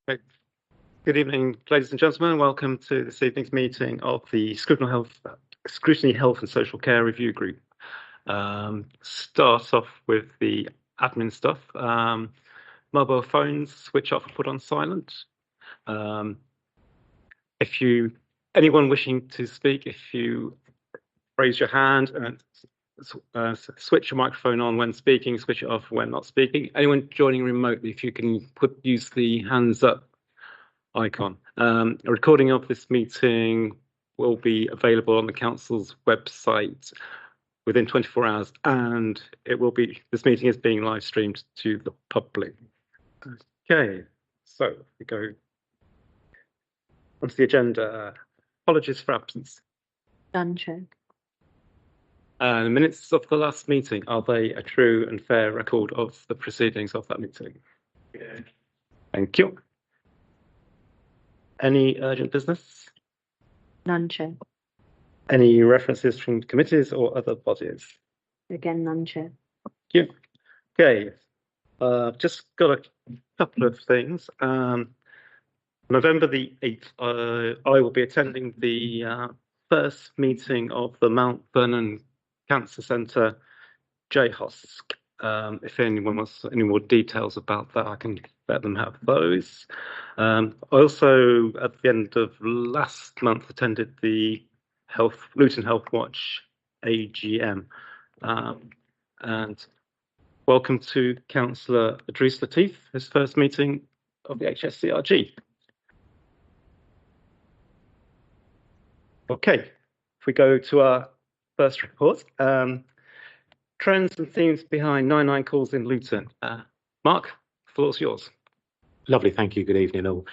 Okay. Good evening, ladies and gentlemen. Welcome to this evening's meeting of the Scrutiny Health and Social Care Review Group. Start off with the admin stuff. Mobile phones switch off and put on silent. Anyone wishing to speak, if you raise your hand and switch your microphone on when speaking, switch it off when not speaking. Anyone joining remotely, if you can use the hands up icon. A recording of this meeting will be available on the council's website within 24 hours, and this meeting is being live streamed to the public. Okay, so we go onto the agenda. Apologies for absence. Done, Chair. The minutes of the last meeting, are they a true and fair record of the proceedings of that meeting? Yeah. Thank you. Any urgent business? None, Chair. Any references from committees or other bodies? Again, none, Chair. Thank you. Okay, just got a couple of things. November the 8th, I will be attending the first meeting of the Mount Vernon Cancer Centre JHOSC. If anyone wants any more details about that, I can let them have those. I also, at the end of last month, attended the Luton Health Watch AGM. And welcome to Councillor Idris Latif, his first meeting of the HSCRG. Okay, if we go to our first report. Trends and themes behind 99 calls in Luton. Mark, the floor's yours. Lovely, thank you. Good evening all.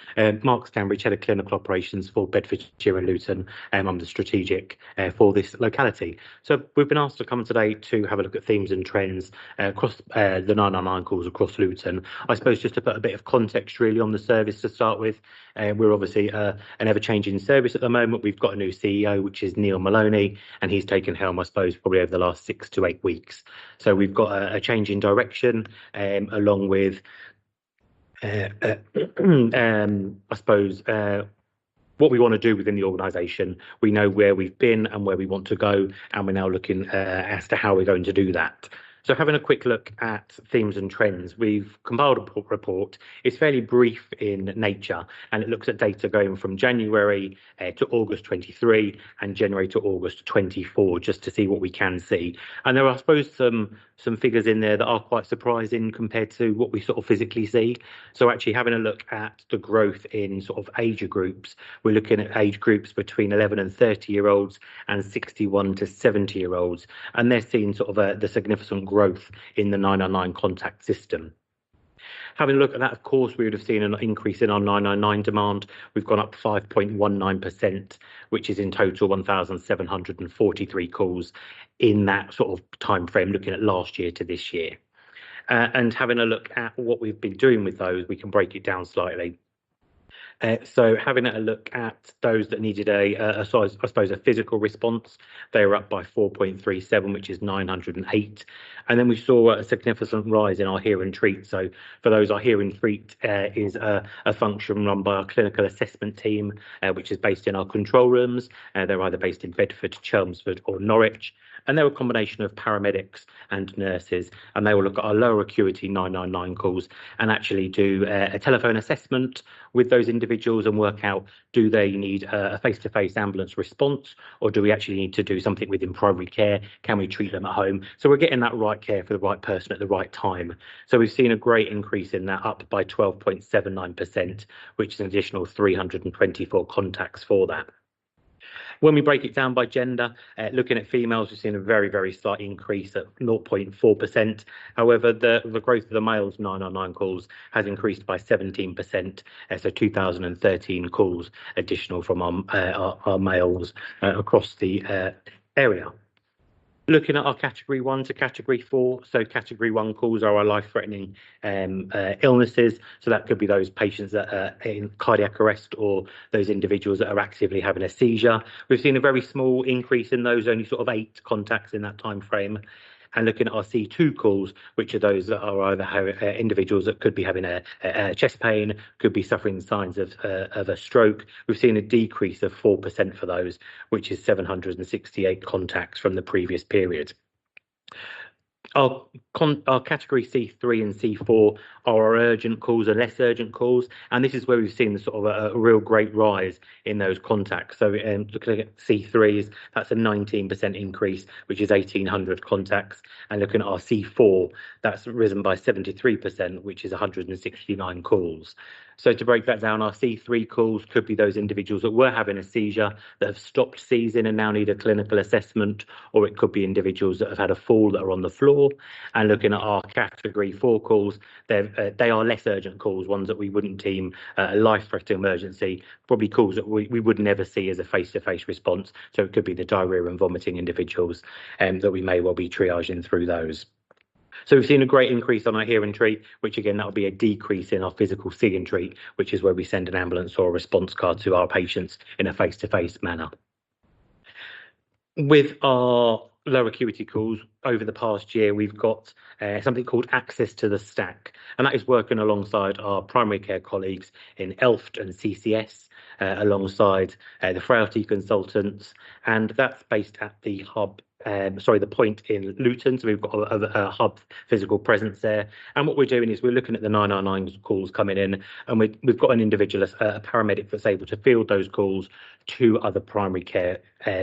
Mark Stanbridge, Head of Clinical Operations for Bedfordshire and Luton. I'm the strategic for this locality. So we've been asked to come today to have a look at themes and trends across the 999 calls across Luton. I suppose just to put a bit of context really on the service to start with. We're obviously an ever-changing service at the moment. We've got a new CEO, which is Neil Maloney, and he's taken helm, I suppose, probably over the last 6 to 8 weeks. So we've got a change in direction along with I suppose what we want to do within the organisation. We know where we've been and where we want to go, and we're now looking as to how we're going to do that. So having a quick look at themes and trends, we've compiled a report. It's fairly brief in nature, and it looks at data going from January to August 23 and January to August 24, just to see what we can see. And there are, I suppose, some figures in there that are quite surprising compared to what we sort of physically see. So actually having a look at the growth in sort of age groups, we're looking at age groups between 11 and 30-year-olds and 61 to 70-year-olds, and they're seeing sort of the significant growth in the 999 contact system. Having a look at that, of course, we would have seen an increase in our 999 demand. We've gone up 5.19%, which is in total 1,743 calls in that sort of time frame, looking at last year to this year. And having a look at what we've been doing with those, we can break it down slightly. So having a look at those that needed I suppose a physical response, they were up by 4.37, which is 908. And then we saw a significant rise in our hear and treat. So for those, our hear and treat is a function run by our clinical assessment team, which is based in our control rooms. They're either based in Bedford, Chelmsford or Norwich. And they're a combination of paramedics and nurses, and they will look at our lower acuity 999 calls and actually do a telephone assessment with those individuals and work out, do they need a face-to-face ambulance response, or do we actually need to do something within primary care? Can we treat them at home? So we're getting that right care for the right person at the right time. So we've seen a great increase in that, up by 12.79%, which is an additional 324 contacts for that. When we break it down by gender, looking at females, we've seen a very, very slight increase at 0.4%. However, the growth of the males 999 calls has increased by 17%, so 2,013 calls additional from our males across the area. Looking at our category 1 to category 4, so category 1 calls are our life-threatening illnesses. So that could be those patients that are in cardiac arrest or those individuals that are actively having a seizure. We've seen a very small increase in those, only sort of 8 contacts in that time frame. and looking at our C2 calls, which are those that are either individuals that could be having a chest pain, could be suffering signs of a stroke. We've seen a decrease of 4% for those, which is 768 contacts from the previous period. Our category C3 and C4 are our urgent calls and less urgent calls, and this is where we've seen the sort of a real great rise in those contacts. So looking at C3s, that's a 19% increase, which is 1,800 contacts, and looking at our C4, that's risen by 73%, which is 169 calls. So to break that down, our C3 calls could be those individuals that were having a seizure, that have stopped seizing and now need a clinical assessment, or it could be individuals that have had a fall that are on the floor. And looking at our category 4 calls, they are less urgent calls, ones that we wouldn't deem a life-threatening emergency, probably calls that we would never see as a face-to-face response. So it could be the diarrhea and vomiting individuals that we may well be triaging through those. So we've seen a great increase on our hear and treat, which again, that'll be a decrease in our physical see and treat, which is where we send an ambulance or a response card to our patients in a face-to-face manner. With our low acuity calls over the past year, we've got something called access to the stack, and that is working alongside our primary care colleagues in ELFT and CCS, alongside the frailty consultants, and that's based at the hub. The point in Luton, so we've got a hub physical presence there. And what we're doing is we're looking at the 999 calls coming in, and we've got an individual, a paramedic, that's able to field those calls to other primary care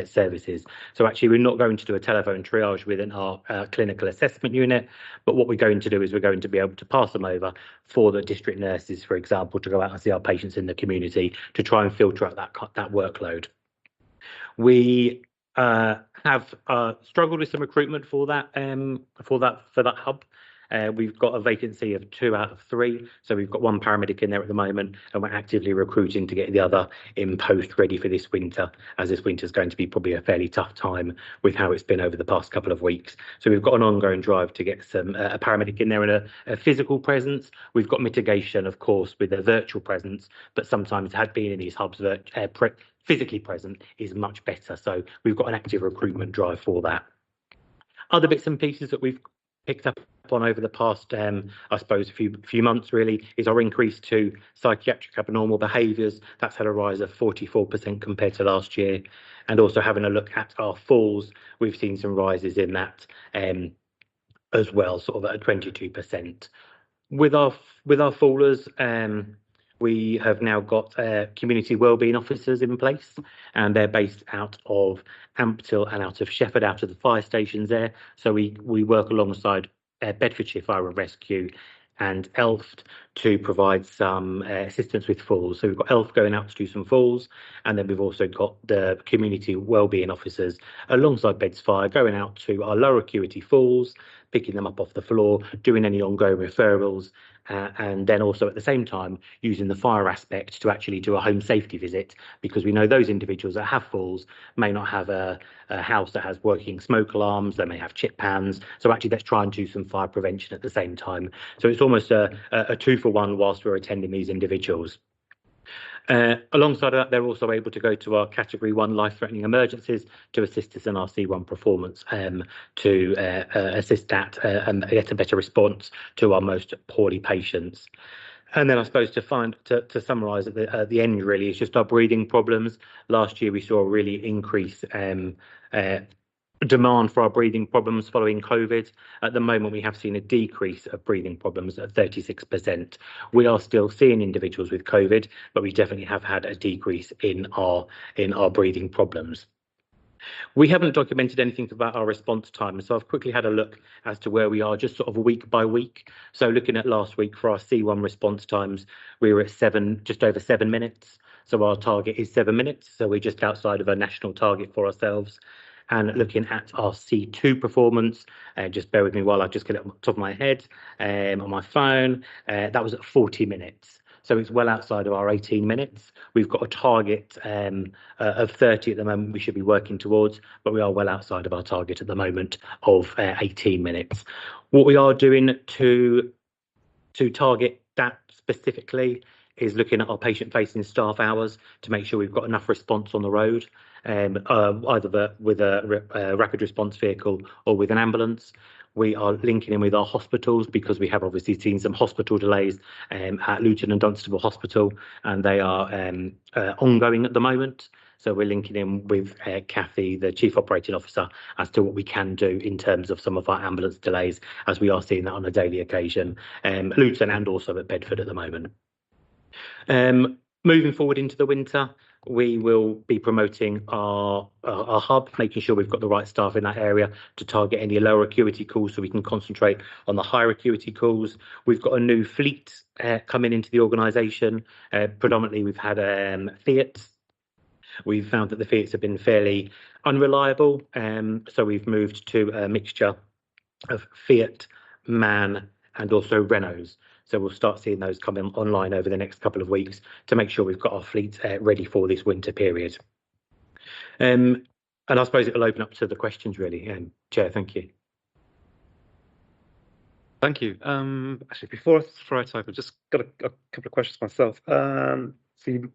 services. So actually, we're not going to do a telephone triage within our clinical assessment unit, but what we're going to do is we're going to be able to pass them over for the district nurses, for example, to go out and see our patients in the community to try and filter out that workload. We have struggled with some recruitment for that hub. We've got a vacancy of 2 out of 3, so we've got 1 paramedic in there at the moment, and we're actively recruiting to get the other in post ready for this winter, as this winter is going to be probably a fairly tough time with how it's been over the past couple of weeks. So we've got an ongoing drive to get some a paramedic in there and a physical presence. We've got mitigation, of course, with a virtual presence, but sometimes had been in these hubs physically present is much better. So we've got an active recruitment drive for that. Other bits and pieces that we've picked up on over the past, I suppose, few months really, is our increase to psychiatric abnormal behaviours. That's had a rise of 44% compared to last year. And also having a look at our falls, we've seen some rises in that as well, sort of at 22%. With our fallers, we have now got community wellbeing officers in place, and they're based out of Ampthill and out of Shefford, out of the fire stations there. So we work alongside Bedfordshire Fire and Rescue and ELFT to provide some assistance with falls. So we've got ELFT going out to do some falls, and then we've also got the community wellbeing officers alongside Beds Fire going out to our lower acuity falls, picking them up off the floor, doing any ongoing referrals, and then also at the same time using the fire aspect to actually do a home safety visit, because we know those individuals that have falls may not have a house that has working smoke alarms, they may have chip pans. So actually let's try and do some fire prevention at the same time. So it's almost a 2-for-1 whilst we're attending these individuals. Alongside that, they're also able to go to our category 1 life-threatening emergencies to assist us in our C1 performance, to assist that and get a better response to our most poorly patients. And then I suppose to summarise at the end really, is just our breathing problems. Last year we saw a really increase demand for our breathing problems following COVID. At the moment, we have seen a decrease of breathing problems at 36%. We are still seeing individuals with COVID, but we definitely have had a decrease in our breathing problems. We haven't documented anything about our response time, so I've quickly had a look as to where we are, just sort of week by week. So looking at last week for our C1 response times, we were at just over 7 minutes. So our target is 7 minutes. So we're just outside of a national target for ourselves. And looking at our C2 performance, just bear with me while I just get it on the top of my head, on my phone, that was at 40 minutes. So it's well outside of our 18 minutes. We've got a target of 30 at the moment we should be working towards, but we are well outside of our target at the moment of 18 minutes. What we are doing to target that specifically is looking at our patient-facing staff hours to make sure we've got enough response on the road, either with a rapid response vehicle or with an ambulance. We are linking in with our hospitals because we have obviously seen some hospital delays at Luton and Dunstable Hospital, and they are ongoing at the moment. So we're linking in with Kathy, the Chief Operating Officer, as to what we can do in terms of some of our ambulance delays, as we are seeing that on a daily occasion, Luton and also at Bedford at the moment. Moving forward into the winter, we will be promoting our hub, making sure we've got the right staff in that area to target any lower acuity calls so we can concentrate on the higher acuity calls. We've got a new fleet coming into the organisation. Predominantly, we've had Fiat. We've found that the Fiats have been fairly unreliable, so we've moved to a mixture of Fiat, MAN, and also Renaults. So we'll start seeing those coming online over the next couple of weeks to make sure we've got our fleet ready for this winter period. And I suppose it'll open up to the questions, really. Chair, thank you. Thank you. Actually, before I throw it over, just got a couple of questions myself. So you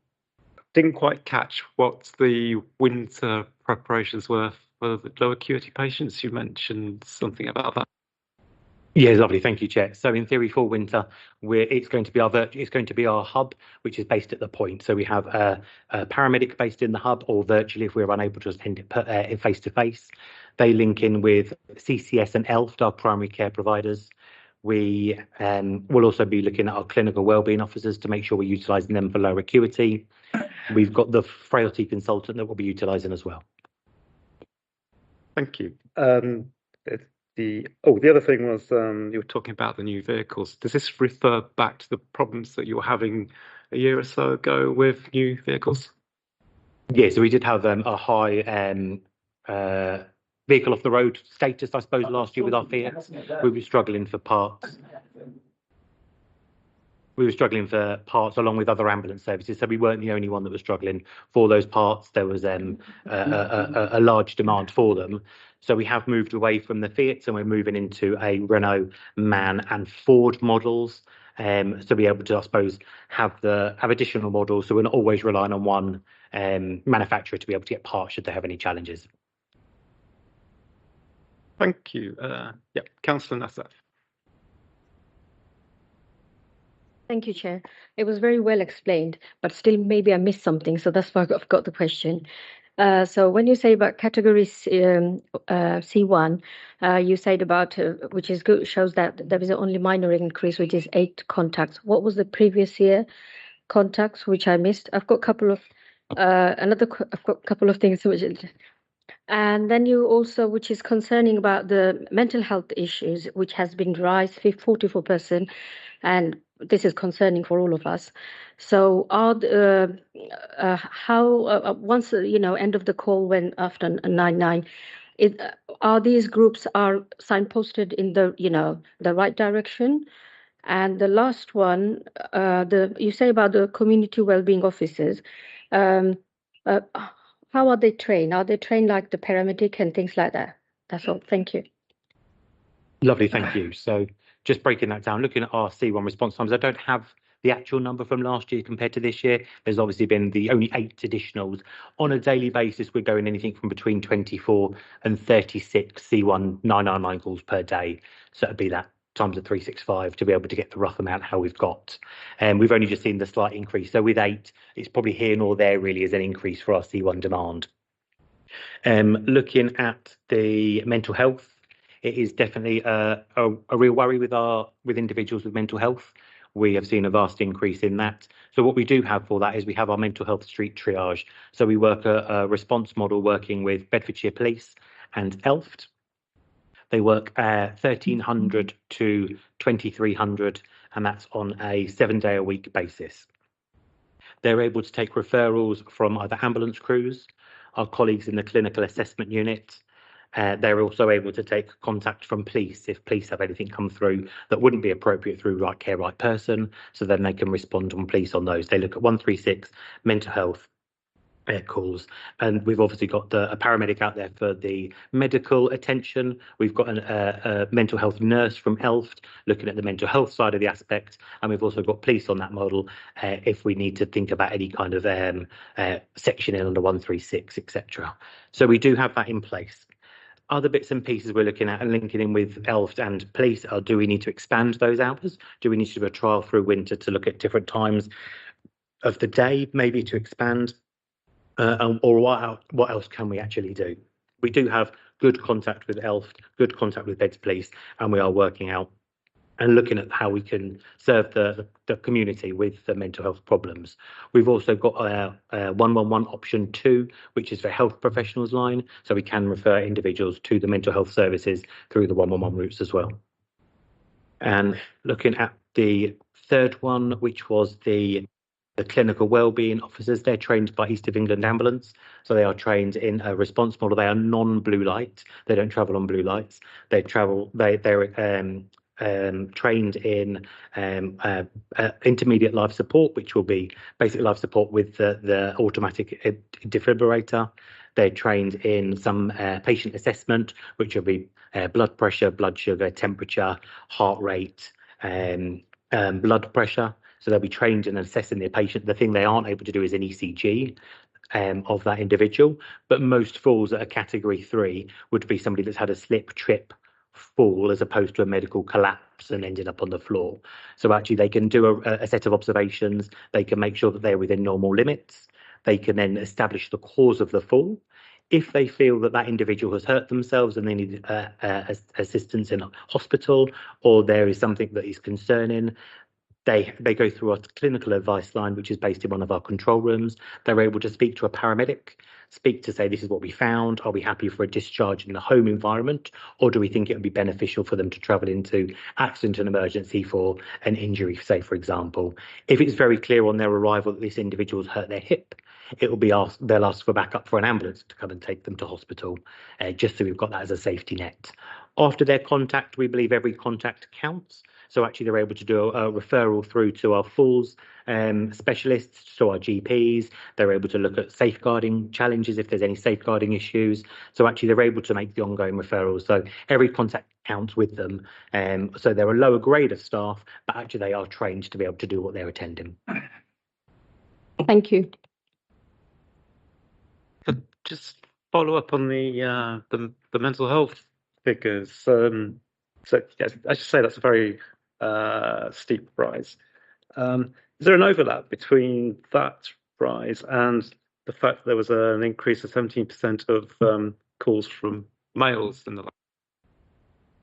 didn't quite catch what the winter preparations were for the low acuity patients. You mentioned something about that. Yeah, lovely. Thank you, Chair. So in theory, for winter, it's going to be our hub, which is based at the point. So we have a paramedic based in the hub, or virtually if we're unable to attend it face to face. They link in with CCS and ELFT, our primary care providers. We will also be looking at our clinical wellbeing officers to make sure we're utilising them for lower acuity. We've got the frailty consultant that we'll be utilising as well. Thank you. The other thing was you were talking about the new vehicles. Does this refer back to the problems that you were having a year or so ago with new vehicles? Yeah, so we did have a high vehicle off the road status, I suppose, last year with our Fiat. We were struggling for parts. We were struggling for parts along with other ambulance services, so we weren't the only one that was struggling for those parts. There was a large demand for them. So we have moved away from the Fiat, and we're moving into a Renault, MAN and Ford models to be able to, I suppose, have additional models, so we're not always relying on one manufacturer to be able to get parts should they have any challenges. Thank you. Yeah, Councillor Nassaf. Thank you, Chair. It was very well explained, but still maybe I missed something, so that's why I've got the question. So when you say about category C1, you said about, which is good, shows that there is only minor increase, which is 8 contacts. What was the previous year contacts, which I missed? I've got a couple of things which. And then you also, which is concerning about the mental health issues, which has been rise 44%, and this is concerning for all of us. So once end of the call when after 9/9, are these groups are signposted in the right direction? And the last one, you say about the community wellbeing officers. How are they trained? Are they trained like the paramedic and things like that? That's all. Thank you. Lovely, thank you. So just breaking that down, looking at our C1 response times, I don't have the actual number from last year compared to this year. There's obviously been the only 8 additionals. On a daily basis, we're going anything from between 24 and 36 C1 999 calls per day. So it'd be that times the 365 to be able to get the rough amount how we've got. And we've only just seen the slight increase. So with 8, it's probably here nor there really is an increase for our C1 demand. Looking at the mental health, it is definitely a real worry with individuals with mental health. We have seen a vast increase in that. So what we do have for that is we have our mental health street triage. So we work a response model working with Bedfordshire Police and ELFT. They work 1,300 to 2,300, and that's on a 7-day-a-week basis. They're able to take referrals from either ambulance crews, our colleagues in the clinical assessment unit. They're also able to take contact from police if police have anything come through that wouldn't be appropriate through Right Care, Right Person, so then they can respond on police on those. They look at 136, mental health, calls. And we've obviously got a paramedic out there for the medical attention. We've got a mental health nurse from Elft looking at the mental health side of the aspect, and we've also got police on that model if we need to think about any kind of section in under 136, etc. So we do have that in place. Other bits and pieces we're looking at and linking in with Elft and police are, do we need to expand those hours? Do we need to do a trial through winter to look at different times of the day, maybe to expand? Or what else can we actually do? We do have good contact with Elft, good contact with Beds Police, and we are working out and looking at how we can serve the community with the mental health problems. We've also got our 111 option 2, which is for health professionals line, so we can refer individuals to the mental health services through the 111 routes as well. And looking at the third one, which was the clinical wellbeing officers, they're trained by East of England Ambulance. So they are trained in a response model. They are non-blue light. They don't travel on blue lights. They're trained in intermediate life support, which will be basic life support with the automatic defibrillator. They're trained in some patient assessment, which will be blood pressure, blood sugar, temperature, heart rate, blood pressure. So they'll be trained in assessing their patient. The thing they aren't able to do is an ECG of that individual. But most falls at a category 3 would be somebody that's had a slip, trip, fall, as opposed to a medical collapse and ended up on the floor. So actually they can do a set of observations. They can make sure that they're within normal limits. They can then establish the cause of the fall. If they feel that that individual has hurt themselves and they need assistance in a hospital, or there is something that is concerning, they go through our clinical advice line, which is based in one of our control rooms. They're able to speak to a paramedic, speak to say, this is what we found. Are we happy for a discharge in the home environment? Or do we think it would be beneficial for them to travel into accident and emergency for an injury, say, for example? If it's very clear on their arrival that this individual's hurt their hip, it will be asked, they'll ask for backup for an ambulance to come and take them to hospital, just so we've got that as a safety net. After their contact, we believe every contact counts. So actually they're able to do a referral through to our falls specialists, to our GPs. They're able to look at safeguarding challenges if there's any safeguarding issues. So actually they're able to make the ongoing referrals. So every contact counts with them. So they're a lower grade of staff, but actually they are trained to be able to do what they're attending. Thank you. Just follow up on the mental health figures. So yes, I should say that's a very steep rise. Is there an overlap between that rise and the fact that there was an increase of 17% of calls from males in the last?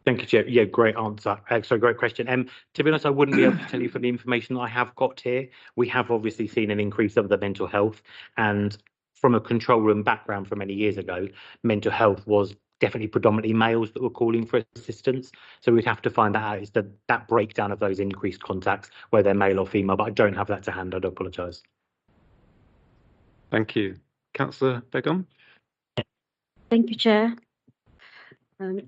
Thank you, Chair. Yeah, great answer. Sorry, great question. To be honest, I wouldn't be able to tell you from the information that I have got here. We have obviously seen an increase of the mental health, and from a control room background from many years ago, mental health was definitely predominantly males that were calling for assistance. So we'd have to find that out. It's that breakdown of those increased contacts, whether they're male or female, but I don't have that to hand. I do apologise. Thank you. Councillor Begum? Thank you, Chair.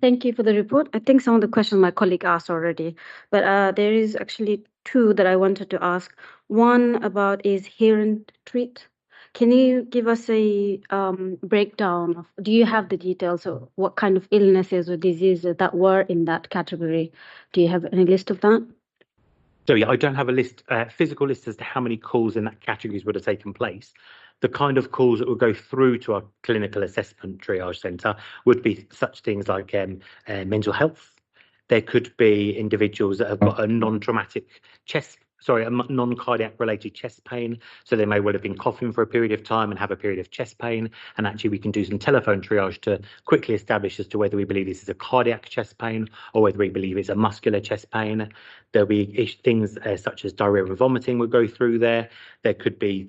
Thank you for the report. I think some of the questions my colleague asked already, but there is actually 2 that I wanted to ask. One about is hear and treat. Can you give us a breakdown of, do you have the details of what kind of illnesses or diseases that were in that category? Do you have any list of that? So yeah, I don't have a list, physical list as to how many calls in that categories would have taken place. The kind of calls that would go through to our clinical assessment triage centre would be such things like mental health. There could be individuals that have got a non-traumatic a non-cardiac related chest pain. So they may well have been coughing for a period of time and have a period of chest pain. And actually we can do some telephone triage to quickly establish as to whether we believe this is a cardiac chest pain or whether we believe it's a muscular chest pain. There'll be things such as diarrhea and vomiting would go through there. There could be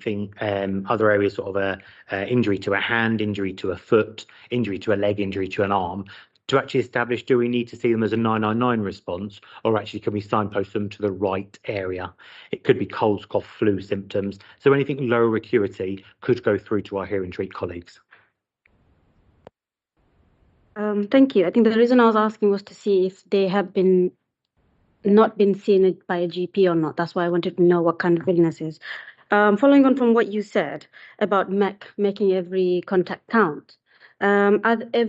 other areas, sort of injury to a hand, injury to a foot, injury to a leg, injury to an arm. To actually establish, do we need to see them as a 999 response, or actually can we signpost them to the right area? It could be colds, cough, flu symptoms. So anything lower acuity could go through to our hear and treat colleagues. Thank you. I think the reason I was asking was to see if they have not been seen by a GP or not. That's why I wanted to know what kind of illnesses. Following on from what you said about making every contact count, are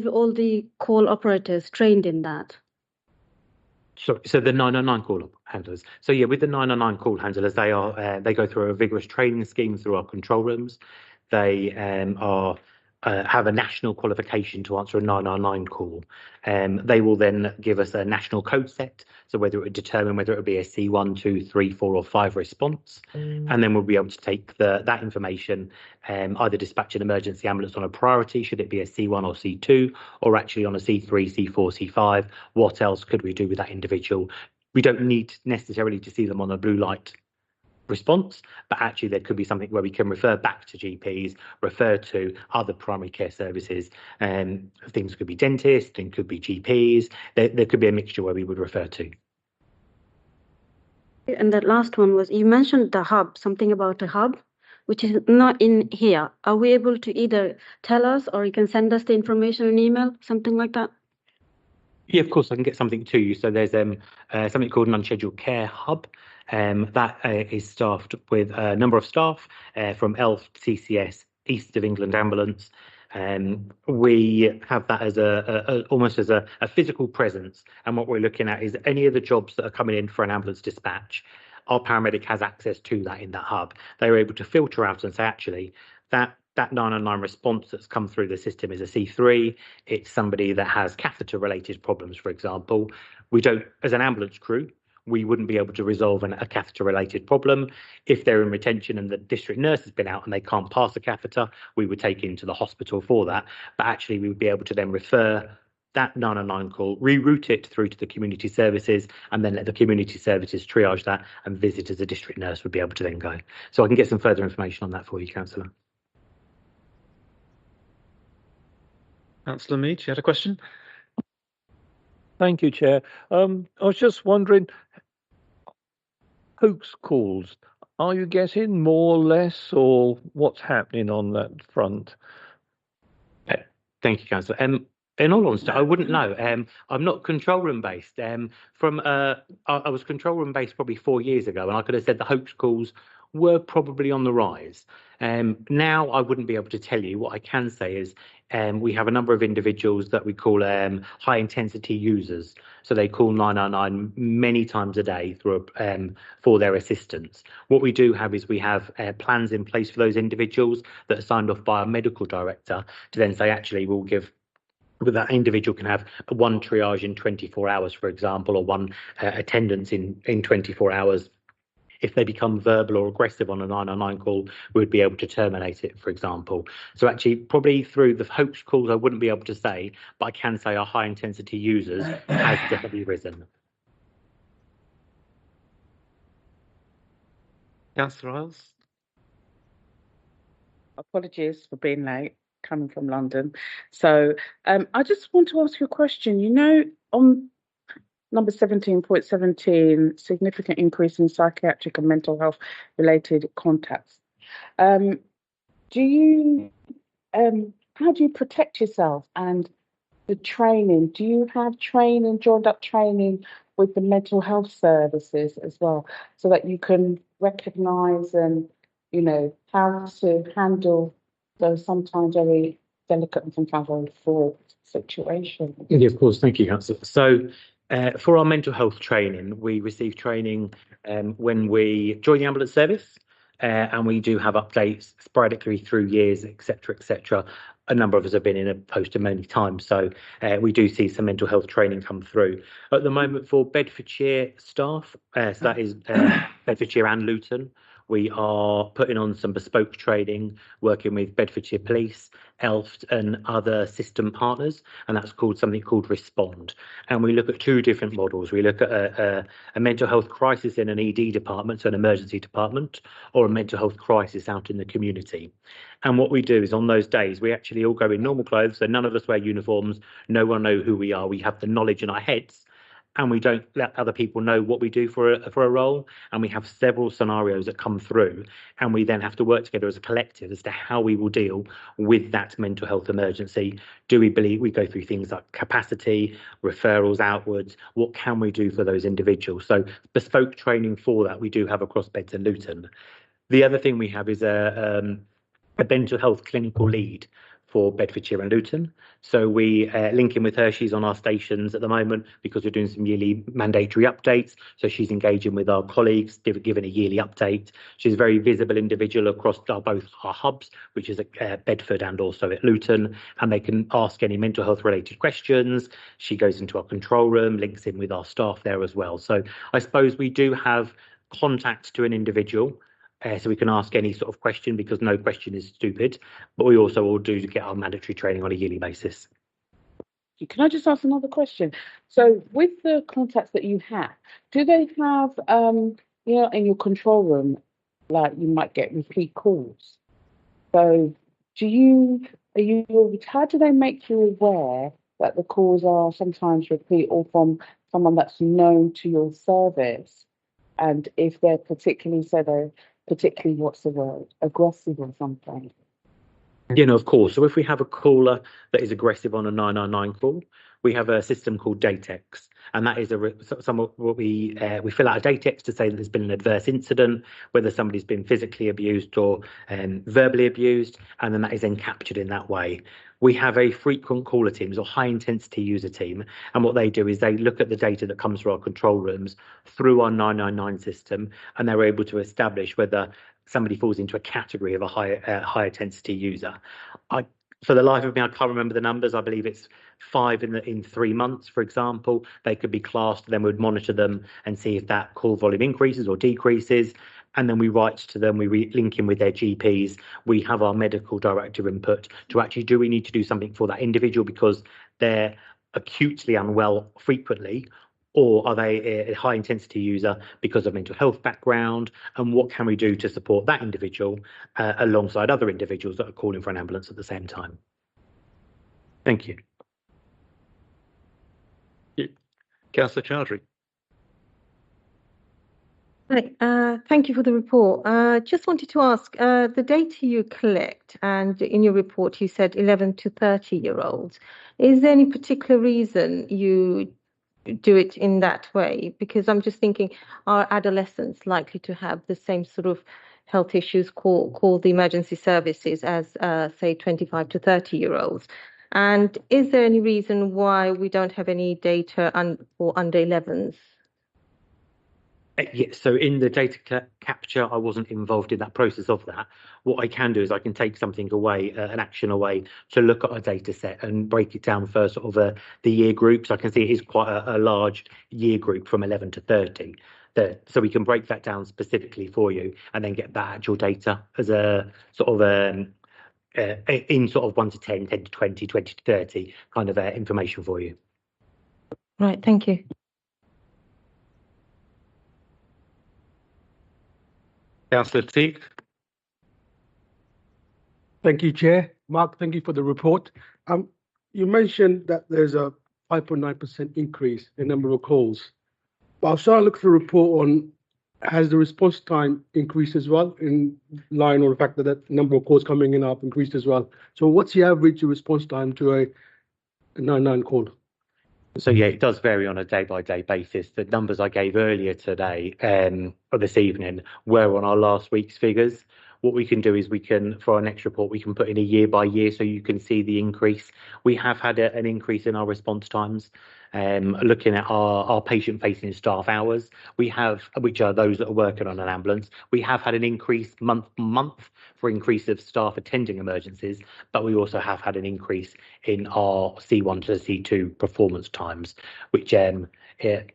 all the call operators trained in that? So the 909 call handlers. So yeah, with the 909 call handlers, they go through a vigorous training scheme through our control rooms. They have a national qualification to answer a 999 call. They will then give us a national code set, so whether it would determine whether it would be a C1, 2, 3, 4, or 5 response, and then we'll be able to take that information, either dispatch an emergency ambulance on a priority, should it be a C1 or C2, or actually on a C3, C4, C5. What else could we do with that individual? We don't need necessarily to see them on a blue light response, but actually there could be something where we can refer back to GPs, refer to other primary care services, and things could be dentists, things could be GPs. There could be a mixture where we would refer to. And that last one was, you mentioned the hub, something about a hub, which is not in here. Are we able to either tell us, or you can send us the information in email, something like that? Yeah, of course, I can get something to you. So there's something called an unscheduled care hub. That is staffed with a number of staff from ELF, CCS, East of England Ambulance. We have that as almost as a physical presence. And what we're looking at is any of the jobs that are coming in for an ambulance dispatch. Our paramedic has access to that in that hub. They're able to filter out and say, actually, that 909 response that's come through the system is a C3. It's somebody that has catheter related problems, for example. We don't, as an ambulance crew, we wouldn't be able to resolve a catheter related problem. If they're in retention and the district nurse has been out and they can't pass a catheter, we would take it into the hospital for that. But actually, we would be able to then refer that 909 call, reroute it through to the community services, and then let the community services triage that, and visit as a district nurse would be able to then go. So I can get some further information on that for you, Councillor. Councillor Mead, you had a question? Thank you, Chair. I was just wondering, hoax calls, are you getting more or less, or what's happening on that front? Thank you, Councillor. In all honesty, I wouldn't know. I'm not control room based. I was control room based probably 4 years ago, and I could have said the hoax calls were probably on the rise. Now I wouldn't be able to tell you. What I can say is we have a number of individuals that we call high intensity users. So they call 999 many times a day through for their assistance. What we do have is we have plans in place for those individuals that are signed off by a medical director to then say, actually, we'll give. But that individual can have one triage in 24 hours, for example, or one attendance in 24 hours. If they become verbal or aggressive on a 999 call, we'd be able to terminate it, for example. So actually, probably through the hoax calls, I wouldn't be able to say, but I can say our high intensity users has definitely risen. Councillor Isles? Apologies for being late, coming from London. So I just want to ask you a question. You know, on number 17.17, significant increase in psychiatric and mental health related contacts. How do you protect yourself, and the training? Do you have training, joined up training with the mental health services as well, so that you can recognise and, you know, how to handle those sometimes very delicate and sometimes very fraught situations? Yeah, of course. Thank you, Councillor. So for our mental health training, we receive training when we join the ambulance service, and we do have updates sporadically through years, etc., etc. A number of us have been in a post many times, so we do see some mental health training come through. At the moment, for Bedfordshire staff, so that is Bedfordshire and Luton, we are putting on some bespoke training, working with Bedfordshire Police, ELF and other system partners, and that's called something called Respond. And we look at two different models. We look at a mental health crisis in an ED department, so an emergency department, or a mental health crisis out in the community. And what we do is on those days, we actually all go in normal clothes, so none of us wear uniforms, no one knows who we are, we have the knowledge in our heads, and we don't let other people know what we do for a role. And we have several scenarios that come through, and we then have to work together as a collective as to how we will deal with that mental health emergency. Do we believe we go through things like capacity, referrals outwards? What can we do for those individuals? So bespoke training for that we do have across Beds and Luton. The other thing we have is a mental health clinical lead for Bedfordshire and Luton. So we link in with her. She's on our stations at the moment because we're doing some yearly mandatory updates. So she's engaging with our colleagues, giving a yearly update. She's a very visible individual across both our hubs, which is at Bedford and also at Luton, and they can ask any mental health related questions. She goes into our control room, links in with our staff there as well. So I suppose we do have contact to an individual. So we can ask any sort of question because no question is stupid, but we also all do to get our mandatory training on a yearly basis. Can I just ask another question? So with the contacts that you have, do they have, in your control room, like you might get repeat calls? So how do they make you aware that the calls are sometimes repeat or from someone that's known to your service? And if they're particularly what's the word, aggressive or something? Of course. So if we have a caller that is aggressive on a 999 call, we have a system called Datex, and that is what we fill out a Datex to say that there's been an adverse incident, whether somebody's been physically abused or verbally abused, and then that is then captured in that way. We have a frequent caller teams or high intensity user team, and what they do is they look at the data that comes through our control rooms through our 999 system, and they're able to establish whether somebody falls into a category of a high intensity user. For the life of me, I can't remember the numbers. I believe it's 5 in 3 months, for example. They could be classed, then we'd monitor them and see if that call volume increases or decreases. And then we write to them, we link in with their GPs. We have our medical director input to actually, do we need to do something for that individual because they're acutely unwell frequently, or are they a high intensity user because of mental health background? And what can we do to support that individual alongside other individuals that are calling for an ambulance at the same time? Thank you. Councillor Chowdhury. Hi, thank you for the report. Just wanted to ask, the data you collect, and in your report you said 11 to 30-year-olds. Is there any particular reason you do it in that way? Because I'm just thinking, are adolescents likely to have the same sort of health issues, call the emergency services as, say, 25 to 30-year-olds? And is there any reason why we don't have any data for under 11s? Yeah, so in the data capture, I wasn't involved in that process of that. What I can do is I can take something away, an action away, to look at a data set and break it down for sort of the year groups. I can see it is quite a large year group from 11 to 30. So we can break that down specifically for you and then get that actual data as a sort of in sort of 1 to 10, 10 to 20, 20 to 30 kind of information for you. Right, thank you. Councillor Teague. Thank you, Chair. Mark, thank you for the report. You mentioned that there's a 5.9% increase in number of calls. But I was trying to look through the report on, has the response time increased as well, in line with the fact that the number of calls coming in have increased as well? So what's the average response time to a 999 call? So yeah, it does vary on a day-by-day basis. The numbers I gave earlier today or this evening were on our last week's figures. What we can do is for our next report, we can put in a year by year so you can see the increase. We have had an increase in our response times. Looking at our patient-facing staff hours, which are those that are working on an ambulance, we have had an increase month on month for increase of staff attending emergencies, but we also have had an increase in our C1 to C2 performance times, which if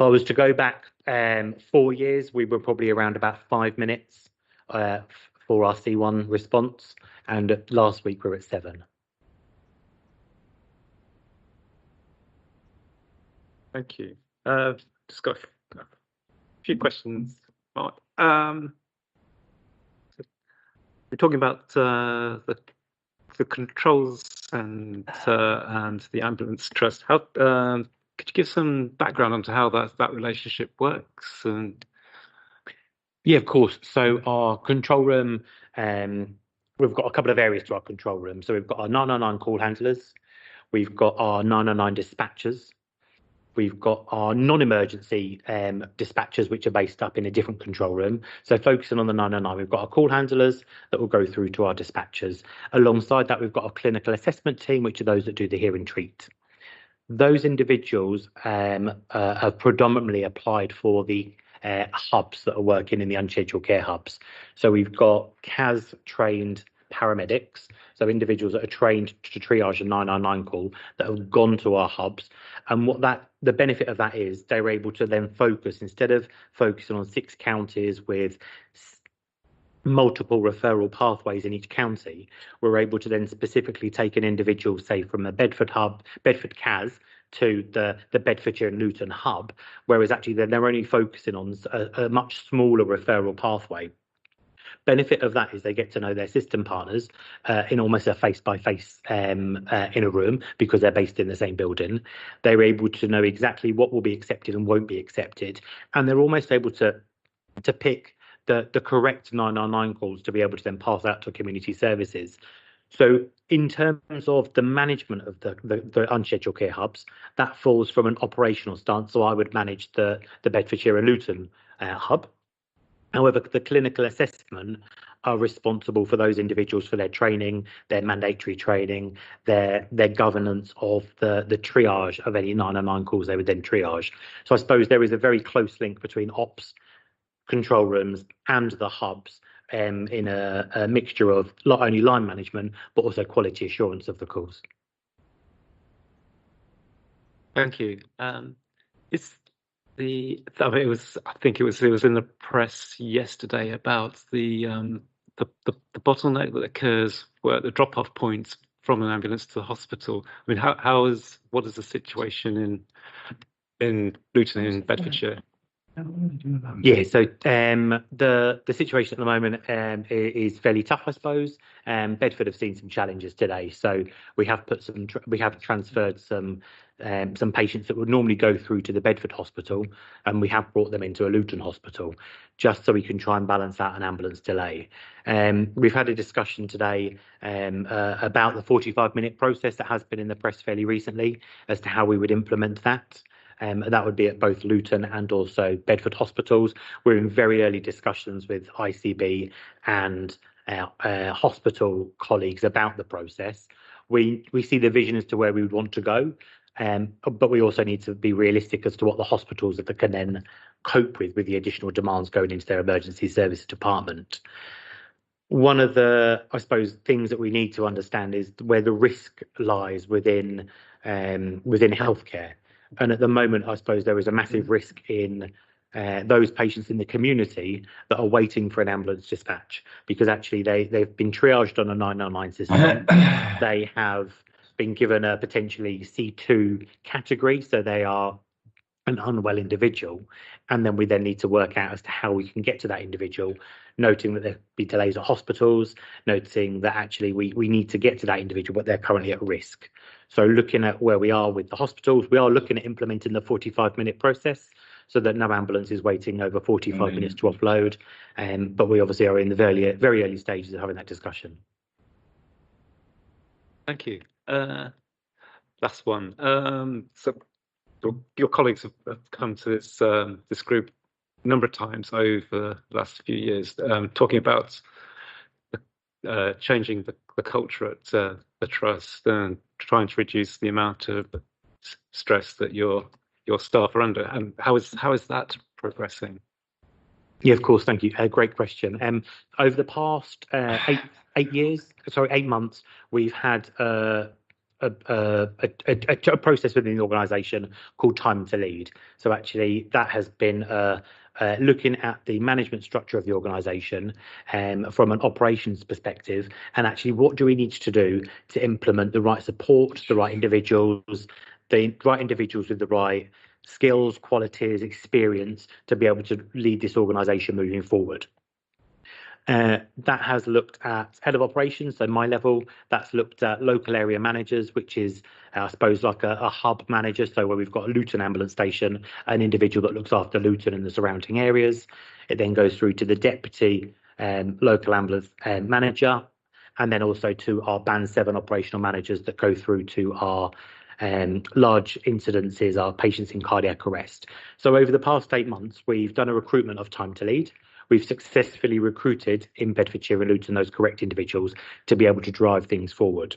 I was to go back 4 years, we were probably around about 5 minutes for our C1 response, and last week we were at 7. Thank you. Just got a few questions, Mark. We're talking about the controls and the ambulance trust. How could you give some background onto how that relationship works? And yeah, of course. So our control room, we've got a couple of areas to our control room. So we've got our 999 call handlers, we've got our 999 dispatchers, We've got our non-emergency dispatchers, which are based up in a different control room. So focusing on the 999, we've got our call handlers that will go through to our dispatchers. Alongside that, we've got our clinical assessment team, which are those that do the hear and treat. Those individuals have predominantly applied for the hubs that are working in the unscheduled care hubs. So we've got CAS trained paramedics, so individuals that are trained to triage a 999 call that have gone to our hubs. And the benefit of that is they're able to then focus, instead of focusing on 6 counties with multiple referral pathways in each county, we're able to then specifically take an individual, say from a Bedford CAS to the Bedfordshire and Luton hub, whereas actually then they're only focusing on a much smaller referral pathway. Benefit of that is they get to know their system partners in almost a face-by-face in a room, because they're based in the same building. They're able to know exactly what will be accepted and won't be accepted, and they're almost able to pick the correct 999 calls to be able to then pass out to community services. So in terms of the management of the unscheduled care hubs, that falls from an operational stance. So I would manage the Bedfordshire and Luton hub. However, the clinical assessment are responsible for those individuals for their training, their mandatory training, their governance of the triage of any 999 calls they would then triage. So I suppose there is a very close link between ops, control rooms and the hubs in a mixture of not only line management, but also quality assurance of the calls. Thank you. I think it was in the press yesterday about the bottleneck that occurs where the drop-off points from an ambulance to the hospital. I mean, what is the situation in Luton and Bedfordshire? Yeah, so the situation at the moment is fairly tough, I suppose. Bedford have seen some challenges today, so we have transferred some patients that would normally go through to the Bedford hospital, and we have brought them into a Luton hospital, just so we can try and balance out an ambulance delay. We've had a discussion today about the 45-minute process that has been in the press fairly recently as to how we would implement that. That would be at both Luton and also Bedford hospitals. We're in very early discussions with ICB and our hospital colleagues about the process. We see the vision as to where we would want to go, but we also need to be realistic as to what the hospitals that can then cope with the additional demands going into their emergency services department. One of the, I suppose, things that we need to understand is where the risk lies within healthcare. And at the moment, I suppose there is a massive risk in those patients in the community that are waiting for an ambulance dispatch, because actually they've been triaged on a 999 system. They have been given a potentially C2 category, so they are an unwell individual, and then we need to work out as to how we can get to that individual, noting that there be delays at hospitals, noting that actually we need to get to that individual, but they're currently at risk. So looking at where we are with the hospitals, we are looking at implementing the 45-minute process so that no ambulance is waiting over 45 minutes to offload. But we obviously are in the very early stages of having that discussion. Thank you. Last one. So your colleagues have come to this group a number of times over the last few years, talking about changing the culture at the trust and trying to reduce the amount of stress that your staff are under. And how is that progressing? Yeah, of course. Thank you. Great question. Over the past 8 months, we've had a process within the organisation called Time to Lead. So actually, that has been looking at the management structure of the organisation from an operations perspective, and actually what do we need to do to implement the right support, the right individuals with the right skills, qualities, experience to be able to lead this organisation moving forward. That has looked at head of operations, so my level. That's looked at local area managers, which is, I suppose, like a hub manager. So where we've got a Luton ambulance station, an individual that looks after Luton and the surrounding areas. It then goes through to the deputy local ambulance manager, and then also to our Band 7 operational managers that go through to our large incidences are patients in cardiac arrest. So over the past 8 months, we've done a recruitment of time to lead. We've successfully recruited in Bedfordshire and Luton those correct individuals to be able to drive things forward.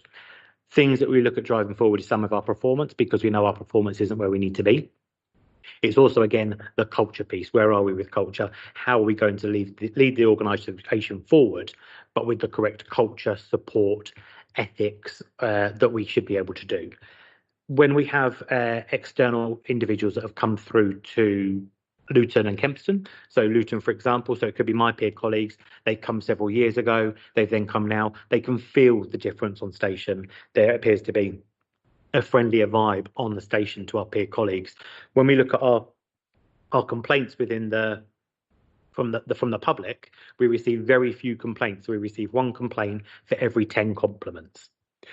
Things that we look at driving forward is some of our performance, because we know our performance isn't where we need to be. It's also, again, the culture piece. Where are we with culture? How are we going to lead the organisation forward, but with the correct culture, support, ethics that we should be able to do? When we have external individuals that have come through to Luton and Kempston, so Luton, for example, so it could be my peer colleagues, they come several years ago, they've then come now, they can feel the difference on station. There appears to be a friendlier vibe on the station to our peer colleagues. When we look at our complaints within from the public, we receive very few complaints. We receive 1 complaint for every 10 compliments.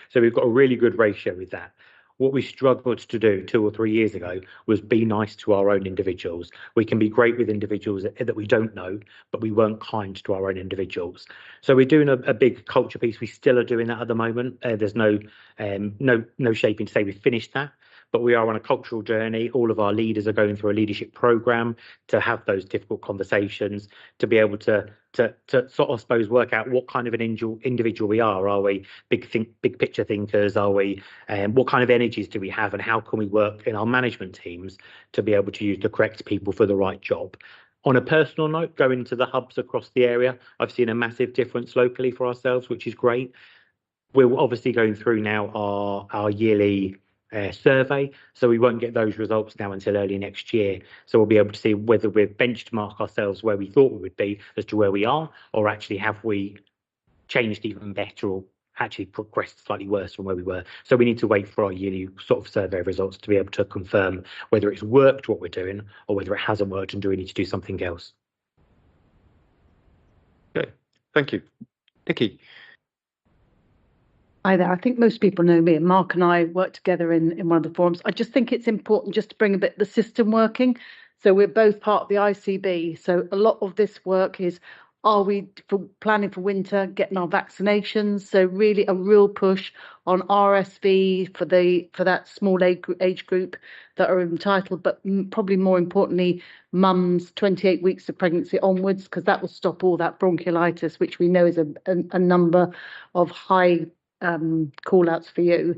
So we've got a really good ratio with that. What we struggled to do 2 or 3 years ago was be nice to our own individuals. We can be great with individuals that we don't know, but we weren't kind to our own individuals. So we're doing a big culture piece. We still are doing that at the moment. There's no shaping to say we've finished that, but we are on a cultural journey. All of our leaders are going through a leadership program to have those difficult conversations, to be able to sort of, I suppose, work out what kind of an individual we are. Are we big picture thinkers? Are we what kind of energies do we have, and how can we work in our management teams to be able to use the correct people for the right job? On a personal note, going to the hubs across the area, I've seen a massive difference locally for ourselves, which is great. We're obviously going through now our yearly survey, so we won't get those results now until early next year. So we'll be able to see whether we've benchmarked ourselves where we thought we would be as to where we are, or actually have we changed even better, or actually progressed slightly worse from where we were. So we need to wait for our yearly sort of survey results to be able to confirm whether it's worked what we're doing, or whether it hasn't worked and do we need to do something else. Okay, thank you. Nikki. Hi there. I think most people know me, and Mark and I work together in one of the forums. I just think it's important just to bring a bit of the system working. So we're both part of the ICB. So a lot of this work is, are we planning for winter, getting our vaccinations? So really a real push on RSV for that small age group that are entitled, but probably more importantly, mums 28 weeks of pregnancy onwards, because that will stop all that bronchiolitis, which we know is a number of high call outs for you.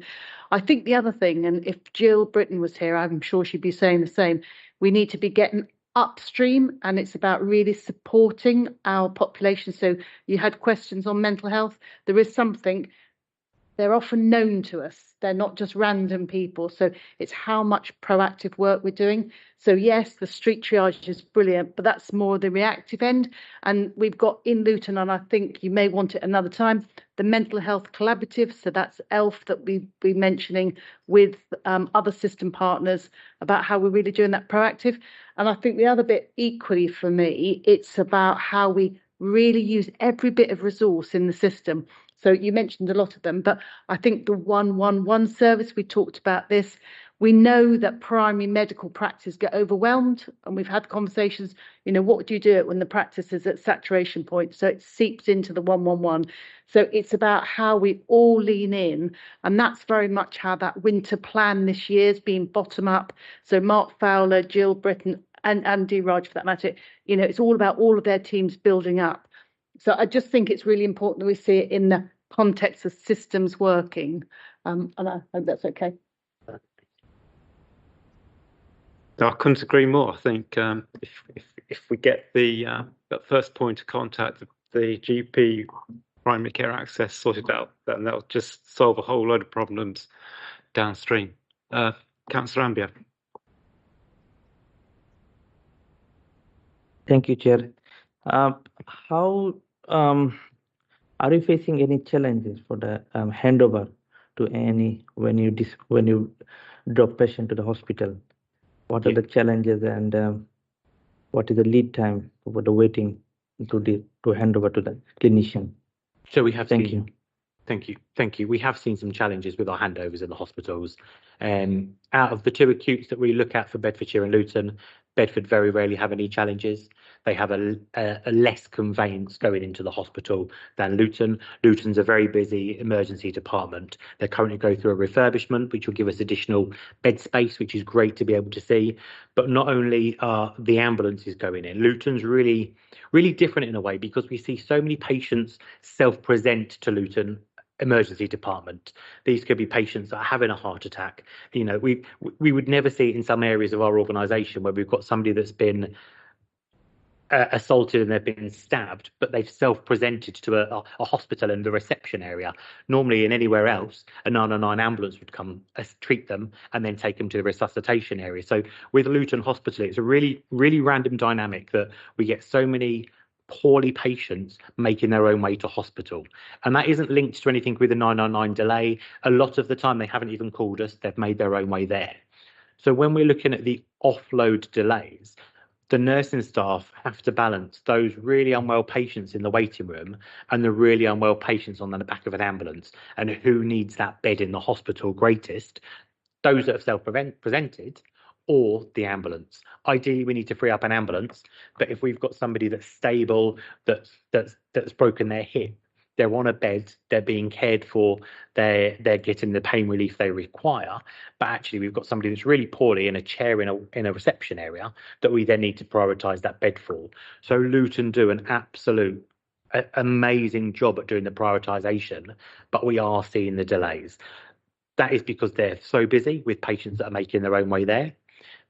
I think the other thing, and if Jill Britton was here, I'm sure she'd be saying the same, we need to be getting upstream, and it's about really supporting our population. So you had questions on mental health. There is something, they're often known to us. They're not just random people. So it's how much proactive work we're doing. So yes, the street triage is brilliant, but that's more the reactive end. And we've got in Luton, and I think you may want it another time, the mental health collaborative. So that's ELF that we'll be mentioning with other system partners about how we're really doing that proactive. And I think the other bit equally for me, it's about how we really use every bit of resource in the system. So you mentioned a lot of them, but I think the 111 service, we talked about this. We know that primary medical practice get overwhelmed, and we've had conversations, what do you do when the practice is at saturation point? So it seeps into the 111. So it's about how we all lean in, and that's very much how that winter plan this year has been bottom up. So Mark Fowler, Jill Britton, and Andy Raj, for that matter, it's all about all of their teams building up. So I just think it's really important that we see it in the context of systems working. And I hope that's okay. I couldn't agree more. I think if we get that first point of contact, the GP primary care access sorted out, then that'll just solve a whole load of problems downstream. Councillor Ambia. Thank you, Chair. How are you facing any challenges for the handover to any when you drop patient to the hospital? What are the challenges, and what is the lead time for the waiting to hand over to the clinician? So we have Thank you. We have seen some challenges with our handovers in the hospitals. Out of the two acutes that we look at for Bedfordshire and Luton, Bedford very rarely have any challenges. They have a less conveyance going into the hospital than Luton. Luton's a very busy emergency department. They're currently going through a refurbishment, which will give us additional bed space, which is great to be able to see. But not only are the ambulances going in, Luton's really different in a way because we see so many patients self-present to Luton emergency department. These could be patients that are having a heart attack. You know, we would never see it in some areas of our organisation where we've got somebody that's been assaulted and they've been stabbed, but they've self-presented to a hospital in the reception area. Normally in anywhere else, a 999 ambulance would come treat them and then take them to the resuscitation area. So with Luton Hospital, it's a really random dynamic that we get so many poorly patients making their own way to hospital, and that isn't linked to anything with a 999 delay. A lot of the time they haven't even called us, they've made their own way there. So when we're looking at the offload delays, the nursing staff have to balance those really unwell patients in the waiting room and the really unwell patients on the back of an ambulance, and who needs that bed in the hospital greatest, those that have self-presented or the ambulance. Ideally, we need to free up an ambulance, but if we've got somebody that's stable, that's broken their hip, they're on a bed, they're being cared for, they're getting the pain relief they require, but actually we've got somebody that's really poorly in a chair in a reception area that we then need to prioritise that bed for. So Luton do an absolute amazing job at doing the prioritisation, but we are seeing the delays. That is because they're so busy with patients that are making their own way there.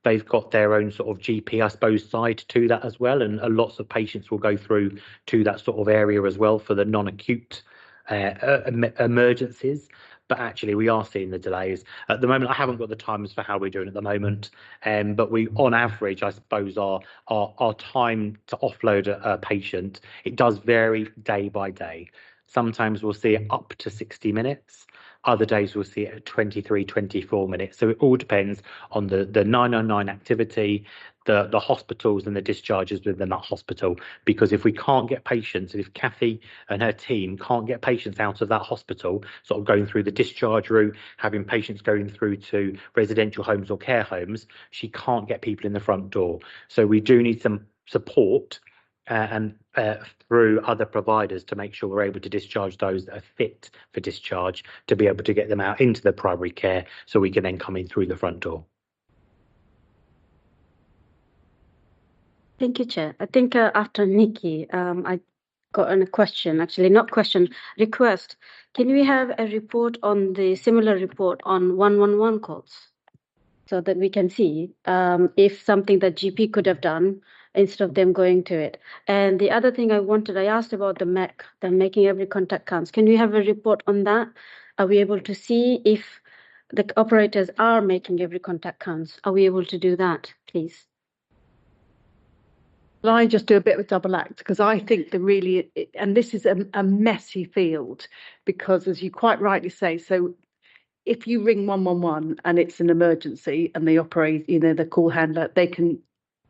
They've got their own sort of GP, I suppose, side to that as well. And lots of patients will go through to that sort of area as well for the non-acute emergencies. But actually, we are seeing the delays. At the moment, I haven't got the times for how we're doing at the moment. But we, on average, I suppose, our time to offload a patient, it does vary day by day. Sometimes we'll see it up to 60 minutes. Other days we'll see it at 23, 24 minutes. So it all depends on the 999 activity, the hospitals and the discharges within that hospital. Because if we can't get patients, and if Kathy and her team can't get patients out of that hospital, sort of going through the discharge route, having patients going through to residential homes or care homes, she can't get people in the front door. So we do need some support and through other providers to make sure we're able to discharge those that are fit for discharge, to be able to get them out into the primary care so we can then come in through the front door. Thank you, Chair. I think after Nikki, I got a question, actually not question, request. Can we have a report on the similar report on 111 calls so that we can see if something that GP could have done instead of them going to it? And the other thing I asked about the MEC, the making every contact counts. Can we have a report on that? Are we able to see if the operators are making every contact counts? Are we able to do that, please? Will I just do a bit of a double act? Because I think and this is a messy field, because as you quite rightly say, so if you ring 111 and it's an emergency and they operate, the call handler, they can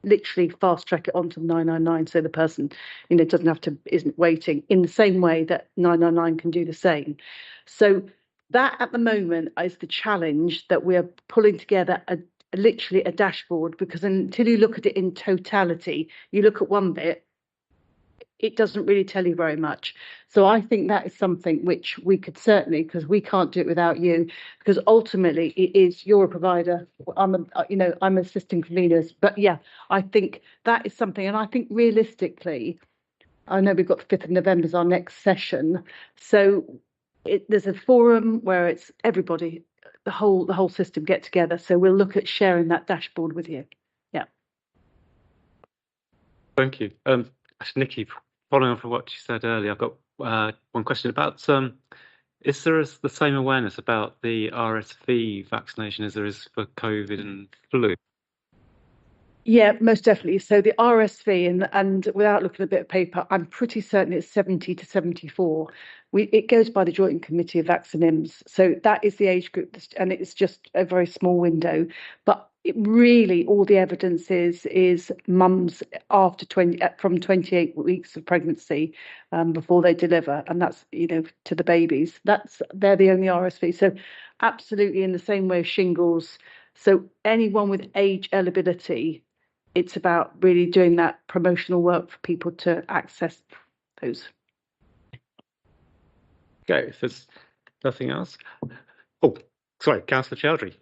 literally fast track it onto 999, so the person, isn't waiting, in the same way that 999 can do the same. So that at the moment is the challenge, that we're pulling together literally a dashboard, because until you look at it in totality, you look at one bit, it doesn't really tell you very much. So I think that is something which we could certainly, because we can't do it without you, because ultimately you're a provider. I'm assisting conveners, but yeah, I think that is something. And I think realistically, I know we've got the 5th of November as our next session. So there's a forum where it's everybody, the whole system get together. So we'll look at sharing that dashboard with you. Yeah. Thank you. Nikki, following on from what you said earlier, I've got one question about is there the same awareness about the RSV vaccination as there is for COVID and flu? Yeah, most definitely. So the RSV, and without looking at a bit of paper, I'm pretty certain it's 70 to 74. It goes by the Joint Committee of Vaccinims. So that is the age group, and it's just a very small window. But really, all the evidence is mums after from 28 weeks of pregnancy before they deliver, and that's to the babies. They're the only RSV. So absolutely in the same way as shingles. So anyone with age eligibility, it's about really doing that promotional work for people to access those. Okay, if there's nothing else. Oh, sorry, Councillor Chowdhury.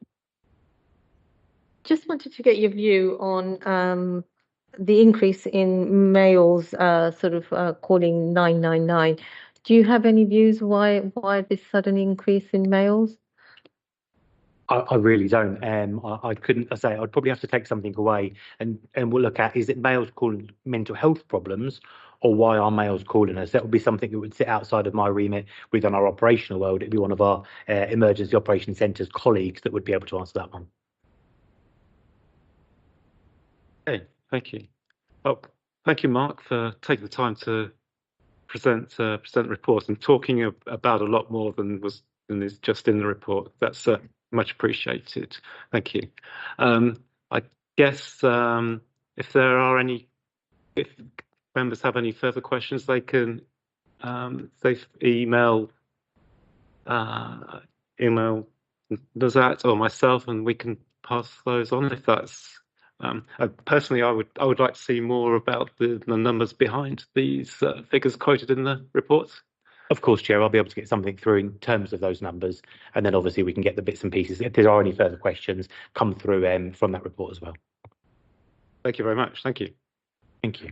Just wanted to get your view on the increase in males calling 999. Do you have any views why this sudden increase in males? I really don't. I couldn't. I say I'd probably have to take something away, and we'll look at, is it males calling mental health problems, or why are males calling us? That would be something that would sit outside of my remit within our operational world. It'd be one of our emergency operations centres colleagues that would be able to answer that one. Okay, thank you. Oh, thank you, Mark, for taking the time to present the report and talking about a lot more than is just in the report. That's much appreciated. Thank you. I guess if members have any further questions, they can they email Nazat or myself, and we can pass those on if that's. Personally, I would like to see more about the numbers behind these figures quoted in the reports. Of course, Chair, I'll be able to get something through in terms of those numbers, and then obviously we can get the bits and pieces. If there are any further questions, come through from that report as well. Thank you very much. Thank you. Thank you.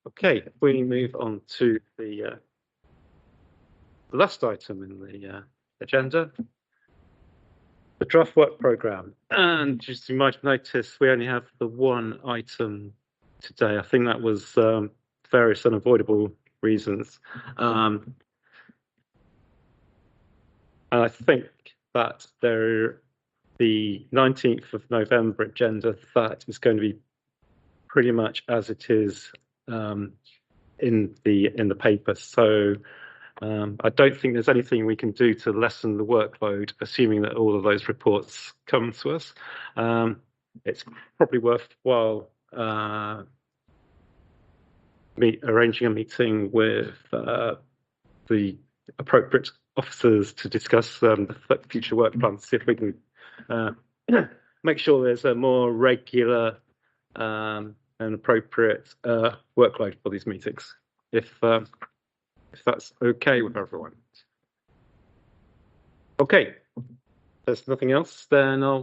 Okay, we move on to the last item in the agenda. The draft work programme, and just you might notice we only have the one item today. I think that was various unavoidable reasons, and I think that the 19th of November agenda, that is going to be pretty much as it is in the paper. So I don't think there's anything we can do to lessen the workload, assuming that all of those reports come to us. It's probably worthwhile arranging a meeting with the appropriate officers to discuss the future work plan, see if we can make sure there's a more regular and appropriate workload for these meetings. If that's okay with everyone. Okay, if there's nothing else, then I'll